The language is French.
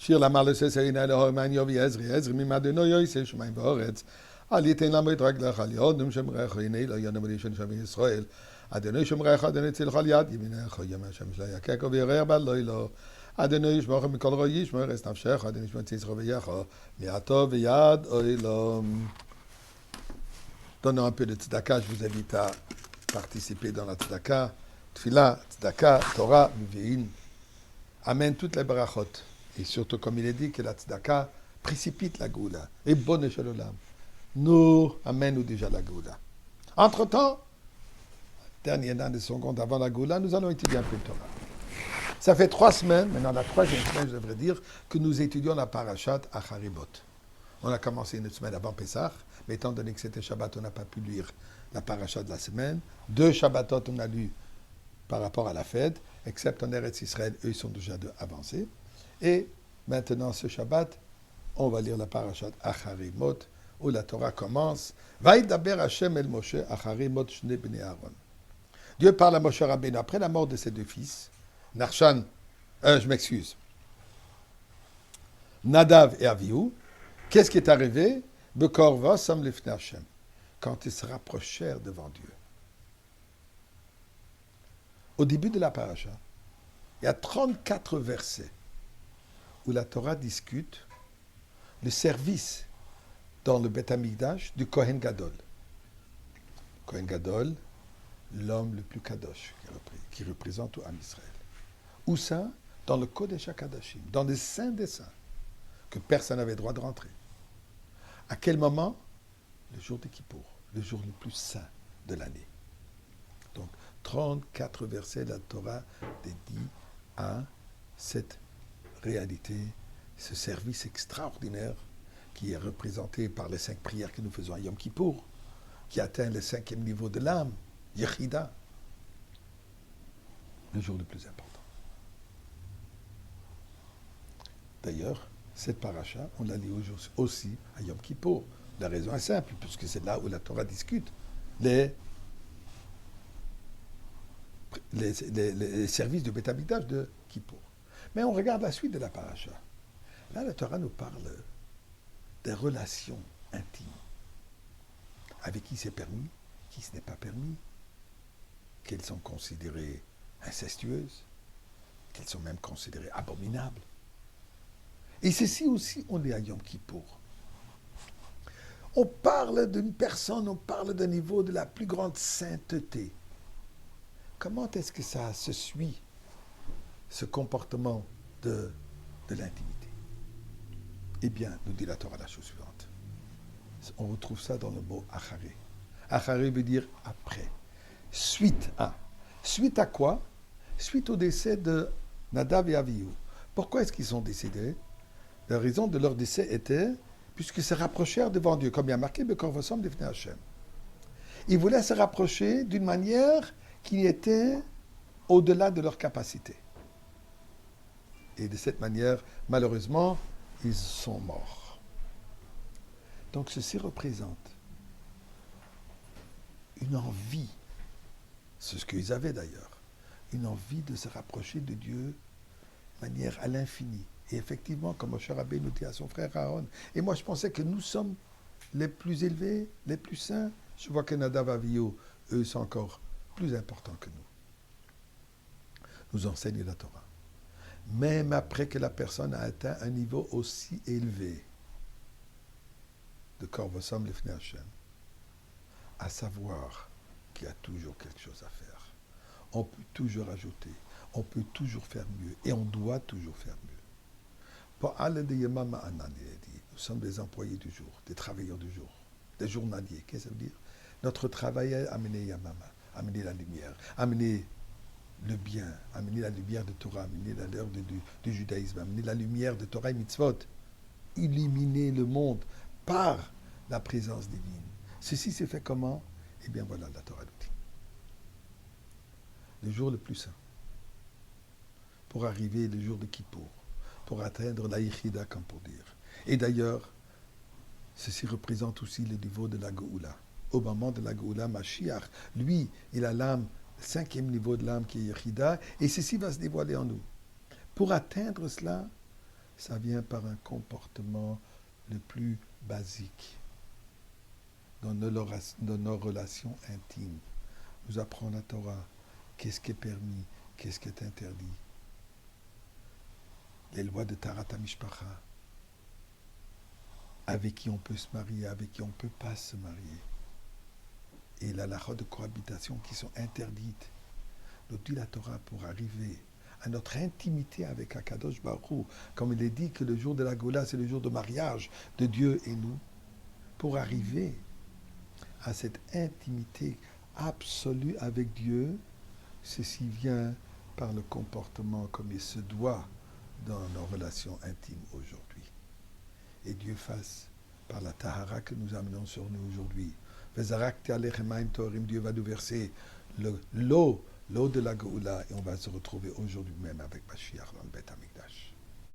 שיר למעלה סיינה להורמן יובי עזרי ממדנו יויסה שמיים באורץ. אל ייתן למות רגלך על יודם שמרך הנה לא יונם ראשון שם ישראל. אדוני שמרך אדוני צילך על יד ימינך ימי השם שלא יקקו וירר בלילה. אדוני ישמרך מכל רוע ישמר את נפשך אדוני ישמר ציצך ויחו מעתו ויד אוילום. Donnons un peu de tzedaka, je vous invite à participer dans la tzedaka. Tfila, tzedaka, Torah, Mivein. Amène toutes les barachot. Et surtout, comme il est dit, que la tzedaka précipite la Goula. Et bonne Shalom. Nous, amène-nous déjà la Goula. Entre-temps, dernière année de seconde avant la Goula, nous allons étudier un peu le Torah. Ça fait 3 semaines, maintenant la 3e semaine, je devrais dire, que nous étudions la parashat Acharibot. On a commencé une semaine avant Pessah, mais étant donné que c'était Shabbat, on n'a pas pu lire la parasha de la semaine. 2 Shabbatot, on a lu par rapport à la fête, excepte en Eretz Israël, eux, ils sont déjà avancés. Et maintenant, ce Shabbat, on va lire la parasha Acharimot, où la Torah commence. Vaïdaber Hashem el Moshe Acharimot shne bnei Aaron. Dieu parle à Moshe Rabbeinu après la mort de ses 2 fils, Narshan, Nadav et Avihu. Qu'est-ce qui est arrivé? Bekorva sam lifnei Hashem. Quand ils se rapprochèrent devant Dieu. Au début de la paracha, il y a 34 versets où la Torah discute le service dans le Beth Amikdash du Kohen Gadol. Kohen Gadol, l'homme le plus kadosh qui représente tout Am Israël. Où ça? Dans le Kodesh HaKadashim, dans le Saint des Saints, que personne n'avait droit de rentrer. À quel moment? Le jour de Kippour, le jour le plus saint de l'année. Donc, 34 versets de la Torah dédient à cette réalité, ce service extraordinaire qui est représenté par les 5 prières que nous faisons à Yom Kippour, qui atteint le 5e niveau de l'âme, Yechida, le jour le plus important. D'ailleurs, cette paracha, on la lit aussi à Yom Kippour. La raison est simple, puisque c'est là où la Torah discute les services du Beth Amikdash de Kippour. Mais on regarde la suite de la paracha. Là, la Torah nous parle des relations intimes. Avec qui c'est permis, qui ce n'est pas permis, qu'elles sont considérées incestueuses, qu'elles sont même considérées abominables. Et ceci aussi, on est à Yom Kippour. On parle d'une personne, on parle d'un niveau de la plus grande sainteté. Comment est-ce que ça se suit, ce comportement de l'intimité? Eh bien, nous dit la Torah la chose suivante. On retrouve ça dans le mot acharé. Acharé veut dire après. Suite à. Suite à quoi? Suite au décès de Nadav et Avihu. Pourquoi est-ce qu'ils sont décédés? La raison de leur décès était puisqu'ils se rapprochèrent devant Dieu, comme il y a marqué, Bekorvosom lifnei Hashem. Ils voulaient se rapprocher d'une manière qui était au-delà de leur capacité. Et de cette manière, malheureusement, ils sont morts. Donc ceci représente une envie, c'est ce qu'ils avaient d'ailleurs, une envie de se rapprocher de Dieu de manière à l'infini. Et effectivement, comme Moshe Rabbeinu nous dit à son frère Aaron, et moi je pensais que nous sommes les plus élevés, les plus saints. Je vois que Nadav et Avihu, eux, sont encore plus importants que nous. Nous enseigne la Torah. Même après que la personne a atteint un niveau aussi élevé de Korvosom lifnei Hashem, à savoir qu'il y a toujours quelque chose à faire. On peut toujours ajouter, on peut toujours faire mieux, et on doit toujours faire mieux. Nous sommes des employés du jour, des travailleurs du jour, des journaliers. Qu'est-ce que ça veut dire? Notre travail est amener Yamama, amener la lumière, amener le bien, amener la lumière de Torah, amener la lumière du judaïsme, amener la lumière de Torah et Mitzvot, illuminer le monde par la présence divine. Ceci s'est fait comment? Eh bien voilà, la Torah nous dit. Le jour le plus saint, pour arriver le jour de Kippour, pour atteindre la Yechida, comme pour dire. Et d'ailleurs, ceci représente aussi le niveau de la Geoula. Au moment de la Geoula, Mashiach, lui, il a l'âme, le 5e niveau de l'âme qui est Yechida, et ceci va se dévoiler en nous. Pour atteindre cela, ça vient par un comportement le plus basique dans nos relations intimes. Nous apprend la Torah, qu'est-ce qui est permis, qu'est-ce qui est interdit. Les lois de Tarat HaMishpacha, avec qui on peut se marier, avec qui on ne peut pas se marier. Et la halakha de cohabitation qui sont interdites. Nous dit la Torah pour arriver à notre intimité avec Akadosh Baruch Hu, comme il est dit que le jour de la Goula, c'est le jour de mariage de Dieu et nous. Pour arriver à cette intimité absolue avec Dieu, ceci vient par le comportement comme il se doit dans nos relations intimes aujourd'hui. Et Dieu fasse par la tahara que nous amenons sur nous aujourd'hui. Dieu va nous verser l'eau de la Goula et on va se retrouver aujourd'hui même avec Mashiach dans le Beth Amikdash.